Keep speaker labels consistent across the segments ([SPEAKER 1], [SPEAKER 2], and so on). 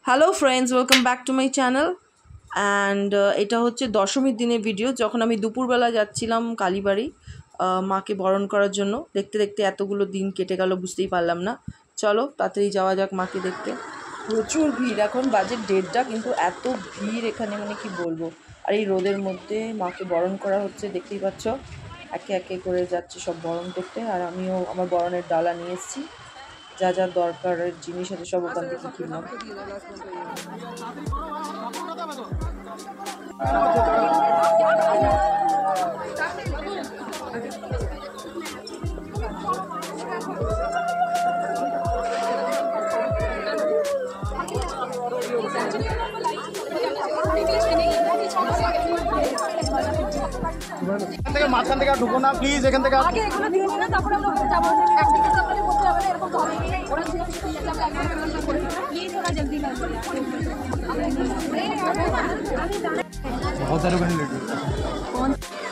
[SPEAKER 1] Hello friends, welcome back to my channel. And এটা হচ্ছে দশমীর দিনের ভিডিও, যখন আমি দুপুরবেলা যাচ্ছিলাম কালীবাড়ি মাকে বরণ করার জন্য। দেখতে দেখতে এতগুলো দিন কেটে গেল, বুঝতেই পারলাম না। চলো তাড়াতাড়ি যাওয়া যাক মাকে দেখতে। প্রচুর ভিড়, এখন বাজে 1:30, কিন্তু এত ভিড় এখানে মানে কি বলবো। আর এই রোদের মধ্যে মাকে বরণ করা হচ্ছে, দেখতেই পাচ্ছ। একে একে করে যাচ্ছে সব বরণ করতে, আর আমিও আমার বরণের ডালা নিয়ে এসেছি। যা যা দরকারের জিনিস আছে সব ওখান থেকে কিনলাম।
[SPEAKER 2] এখান থেকে মাঝখান থেকে ঢুকো না প্লিজ, এখান থেকে
[SPEAKER 3] আগে এগুলো দিয়ে নিন, তারপরে আমরা ওখানে যাবো। একদিকে তো আমাদের করতে হবে না, এরকম তো হবে। ওরা ছিল প্লিজ, ওরা জলদি না।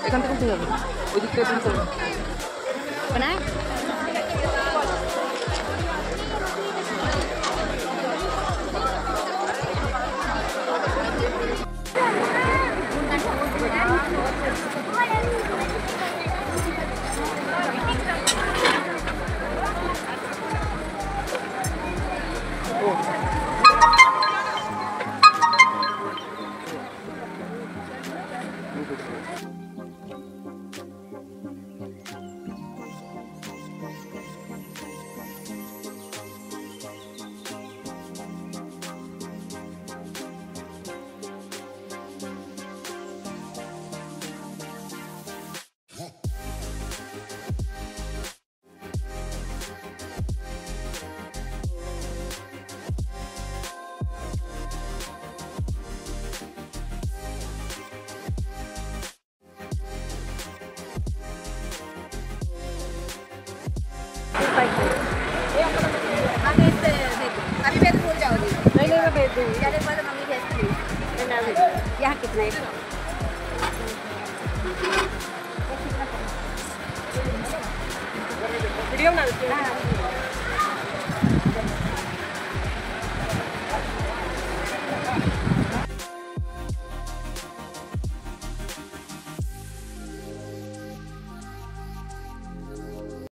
[SPEAKER 1] এখান থেকে উঠে যাবে, ওই দিক থেকে তুমি
[SPEAKER 3] না अभी मैं भूल जाओगी। नहीं मैं भेज दूँगी। जाने के बाद मम्मी भेजती है। यहाँ कितना है? वीडियो बना देती हूँ।